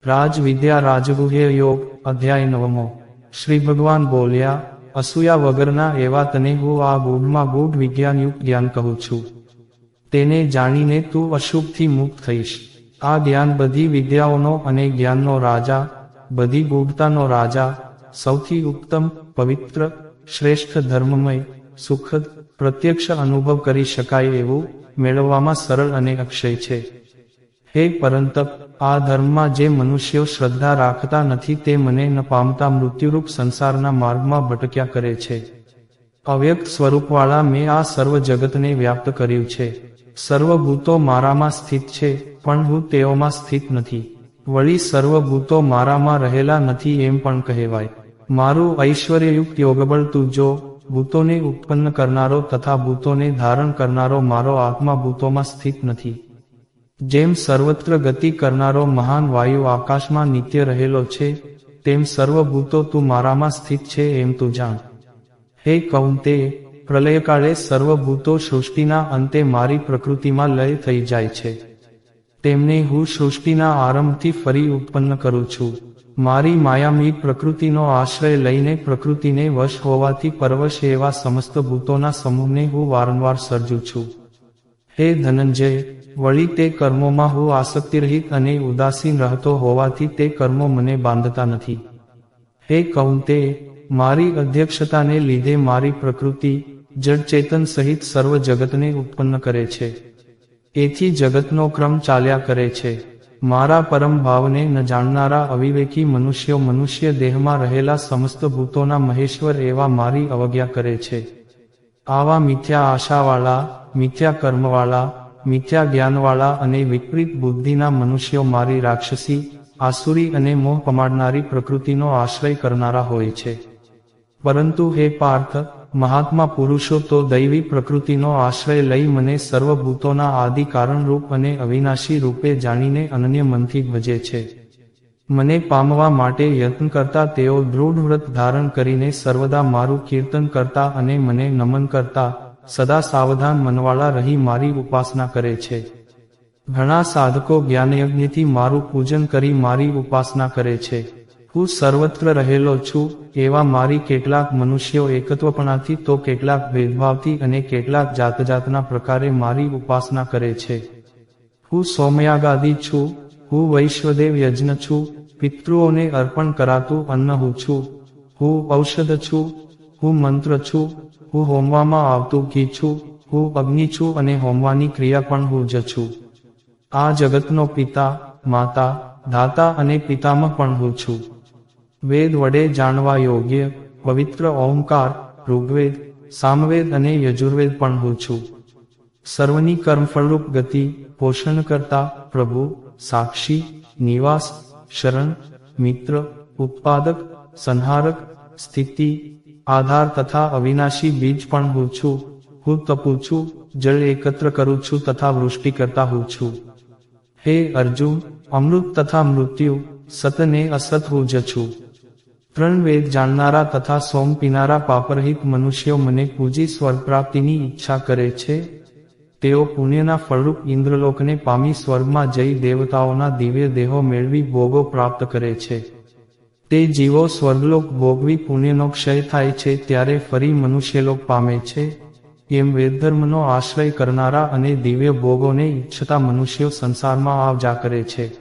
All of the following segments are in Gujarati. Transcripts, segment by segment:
રાજવિદ્યા રાજગુહ્ય યોગ અધ્યાય 9. શ્રી ભગવાન બોલ્યા, અસૂયા વગરના એવા તને હું આ ગૂઢમાં ગૂઢ વિજ્ઞાનયુક્ત જ્ઞાન કહું છું. તેને જાણીને તું અશુભથી મુક્ત થઈશ. આ જ્ઞાન બધી વિદ્યાઓનો અને જ્ઞાનનો રાજા, બધી ગૂઢતાનો રાજા, સૌથી ઉત્તમ, પવિત્ર, શ્રેષ્ઠ, ધર્મમય, સુખદ, પ્રત્યક્ષ અનુભવ કરી શકાય એવું, મેળવવામાં સરળ અને અક્ષય છે. હે પરંતપ, આ ધર્મમાં જે મનુષ્યો શ્રદ્ધા રાખતા નથી તે મને ન પામતા મૃત્યુરૂપ સંસારના માર્ગમાં ભટક્યા કરે છે. અવ્યક્ત સ્વરૂપવાળા મેં આ સર્વ જગતને વ્યાપ્ત કર્યું છે. સર્વભૂતો મારામાં સ્થિત છે, પણ હું તેઓમાં સ્થિત નથી. વળી સર્વભૂતો મારામાં રહેલા નથી એમ પણ કહેવાય. મારું ઐશ્વર્યયુક્ત યોગબળ તું જો, ભૂતોને ઉત્પન્ન કરનારો તથા ભૂતોને ધારણ કરનારો મારો આત્મા ભૂતોમાં સ્થિત નથી. જેમ સર્વત્ર ગતિ કરનારો મહાન વાયુ આકાશમાં નિત્ય રહેલો છે, તેમ સર્વભૂતો તું મારામાં સ્થિત છે એમ તું જાણ. હે કૌંતેય, પ્રલયકાળે સર્વભૂતો સૃષ્ટિના અંતે મારી પ્રકૃતિમાં લય થઈ જાય છે. તેમને હું સૃષ્ટિના આરંભથી ફરી ઉત્પન્ન કરું છું. મારી માયામયી પ્રકૃતિનો આશ્રય લઈને પ્રકૃતિને વશ હોવાથી પરવશ એવા સમસ્ત ભૂતોના સમૂહને હું વારંવાર સર્જું છું. હે ધનંજય, વળી તે કર્મોમાં હું આસક્તિરહિત અને ઉદાસીન રહેતો હોવાથી તે કર્મો મને બાંધતા નથી. હે કૌંતેય, મારી અધ્યક્ષતાને લીધે મારી પ્રકૃતિ, જડ ચેતન સહિત સર્વ જગતને ઉત્પન્ન કરે છે. એથી જગતનો ક્રમ ચાલ્યા કરે છે. મારા પરમ ભાવને ન જાણનારા અવિવેકી મનુષ્યો મનુષ્ય દેહમાં રહેલા સમસ્ત ભૂતોના મહેશ્વર એવા મારી અવજ્ઞા કરે છે. આવા મિથ્યા આશાવાળા, મિથ્યા કર્મવાળા, મિથ્યા જ્ઞાનવાળા અને વિપરીત બુદ્ધિના મનુષ્યો મારી રાક્ષસી, આસુરી અને મોહ પમાડનારી પ્રકૃતિનો આશ્રય કરનારા હોય છે. પરંતુ હે પાર્થ, મહાત્મા પુરુષો તો દૈવી પ્રકૃતિનો આશ્રય લઈ મને સર્વભૂતોના આદિ કારણરૂપ અને અવિનાશી રૂપે જાણીને અનન્ય મનથી ભજે છે. મને પામવા માટે યત્ન કરતા તેઓ દૃઢ વ્રત ધારણ કરીને સર્વદા મારું કીર્તન કરતા અને મને નમન કરતા, સદા સાવધાન મનવાળા રહી મારી ઉપાસના કરે છે. ઘણા સાધકો જ્ઞાનયજ્ઞથી મારું પૂજન કરી મારી ઉપાસના કરે છે. હું સર્વત્ર રહેલો છું એવા મારી કેટલાક મનુષ્યો એકત્વપણાથી તો કેટલાક ભેદભાવથી અને કેટલાક જાતજાતના પ્રકારે મારી ઉપાસના કરે છે. હું સોમયાગાદી છું, હું વૈશ્વદેવ યજ્ઞ છું, પિતૃઓને અર્પણ કરાતું અન્ન હું છું, હું ઔષધ છું, હું મંત્ર છું, હું હોમવામાં આવતું ઘી છું, હું અગ્નિ છું અને હોમવાની ક્રિયા પણ હું જ છું. આ જગતનો પિતા, માતા, ધાતા અને પિતામહ પણ હું છું. વેદ વડે જાણવા યોગ્ય, પવિત્ર ઓમકાર, ઋગ્વેદ, સામવેદ અને યજુર્વેદ પણ હું છું. સર્વની કર્મફળરૂપ ગતિ, પોષણ કરતા, પ્રભુ, સાક્ષી, નિવાસ, શરણ, મિત્ર, ઉત્પાદક, સંહારક, સ્થિતિ, આધાર તથા અવિનાશી બીજ પણ હું છું. હું તપું છું, જળ એકત્ર કરું છું તથા વૃષ્ટિ કરતા હું છું. હે અર્જુન, અમૃત તથા મૃત્યુ, સત ને અસત હું જ છું. ત્રણ વેદ જાણનારા તથા સોમ પીનારા પાપરહિત મનુષ્યો મને પૂજી સ્વર્ગ પ્રાપ્તિની ઈચ્છા કરે છે. તેઓ પુણ્યના ફળરૂપ ઇન્દ્રલોકને પામી સ્વર્ગમાં જઈ દેવતાઓના દિવ્ય દેહો મેળવી ભોગો પ્રાપ્ત કરે છે. તે જીવો સ્વર્ગલોક ભોગવી પુણ્યનો ક્ષય થાય છે ત્યારે ફરી મનુષ્યલોક પામે છે. એમ વેદધર્મનો આશ્રય કરનારા અને દિવ્ય ભોગોને ઈચ્છતા મનુષ્યો સંસારમાં આવ જા કરે છે.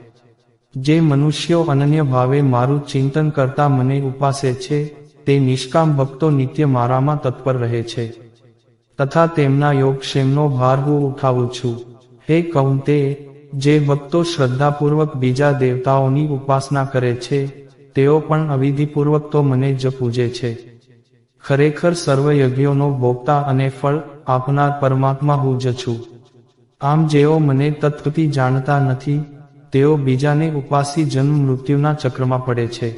જે મનુષ્યો અનન્ય ભાવે મારું ચિંતન કરતા મને ઉપાસે છે, તે નિષ્કામ ભક્તો નિત્ય મારામાં તત્પર રહે છે. તથા તેમના યોગક્ષેમનો ભાર હું ઉઠાવું છું. હે કૌંતેય, જે ભક્તો શ્રદ્ધાપૂર્વક બીજા દેવતાઓની ઉપાસના કરે છે, તેઓ પણ અવિધિપૂર્વક તો મને જ પૂજે છે. ખરેખર સર્વ યજ્ઞોનો ભોગતા અને ફળ આપનાર પરમાત્મા હું જ છું. આમ જેઓ મને તત્વથી જાણતા નથી, તેઓ બીજાને ઉપાસી જન્મ મૃત્યુના ચક્રમાં પડે છે.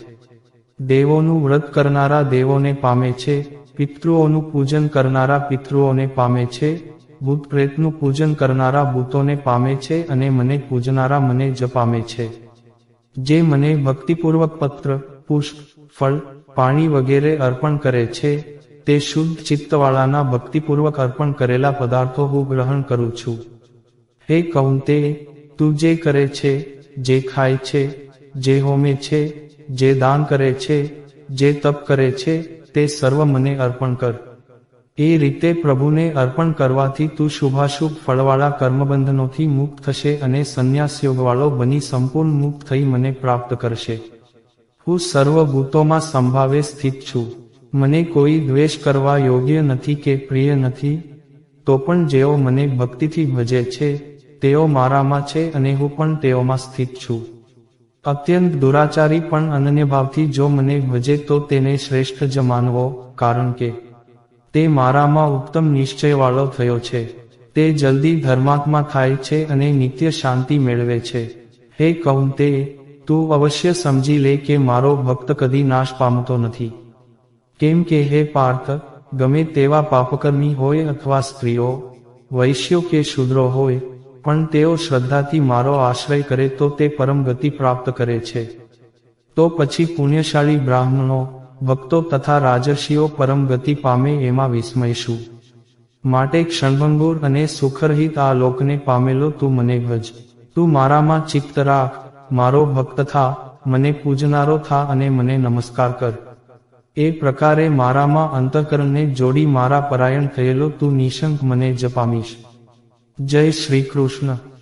દેવોનું વ્રત કરનારા દેવોને પામે છે, પિતૃઓનું પૂજન કરનારા પિતૃઓને પામે છે, ભૂત પ્રેતનું પૂજન કરનારા ભૂતોને પામે છે અને મને પૂજનારા મને જ પામે છે. જે મને ભક્તિપૂર્વક પત્ર, પુષ્પ, ફળ, પાણી વગેરે અર્પણ કરે છે, તે શુદ્ધ ચિત્તવાળાના ભક્તિપૂર્વક અર્પણ કરેલા પદાર્થો હું ગ્રહણ કરું છું. હે કૌંતેય, તું જે કરે છે, જે ખાય છે, જે હોમે છે, જે દાન કરે છે, જે તપ કરે છે, તે સર્વ મને અર્પણ કર. એ રીતે પ્રભુને અર્પણ કરવાથી તું શુભાશુભ ફળવાળા કર્મબંધનોથી મુક્ત થશે અને સંન્યાસ યોગવાળો બની સંપૂર્ણ મુક્ત થઈ મને પ્રાપ્ત કરશે. હું સર્વભૂતોમાં સંભાવે સ્થિત છું. મને કોઈ દ્વેષ કરવા યોગ્ય નથી કે પ્રિય નથી. તો પણ જેઓ મને ભક્તિથી ભજે છે, તેઓ મારામાં છે અને હું પણ તેઓમાં સ્થિત છું. અત્યંત દુરાચારી પણ અનન્યભાવથી જો મને ભજે તો તેને શ્રેષ્ઠ જ માનવો, કારણ કે તે મારામાં ઉત્તમ નિશ્ચયવાળો થયો છે. તે જલ્દી ધર્માત્મા થાય છે અને નિત્ય શાંતિ મેળવે છે. હે કૌંતેય, તું અવશ્ય સમજી લે કે મારો ભક્ત કદી નાશ પામતો નથી. કેમ કે હે પાર્થ, ગમે તેવા પાપકર્મી હોય અથવા સ્ત્રીઓ, વૈશ્યો કે શૂદ્રો હોય, પણ તેઓ શ્રદ્ધાથી મારો આશ્રય કરે તો તે પરમ ગતિ પ્રાપ્ત કરે છે. તો પછી પુણ્યશાળી બ્રાહ્મણો, ભક્તો તથા રાજર્ષિઓ પરમ ગતિ પામે એમાં વિસ્મય શું? માટે ક્ષણભંગુર અને સુખરહિત આ લોકને પામેલો તું મને ભજ. તું મારામાં ચિત્ત રાખ, મારો ભક્ત થા, મને પૂજનારો થા અને મને નમસ્કાર કર. એ પ્રકારે મારામાં અંતઃકરણને જોડી મારા પરાયણ થયેલો તું નિશંક મને જ પામીશ. જય શ્રી કૃષ્ણ.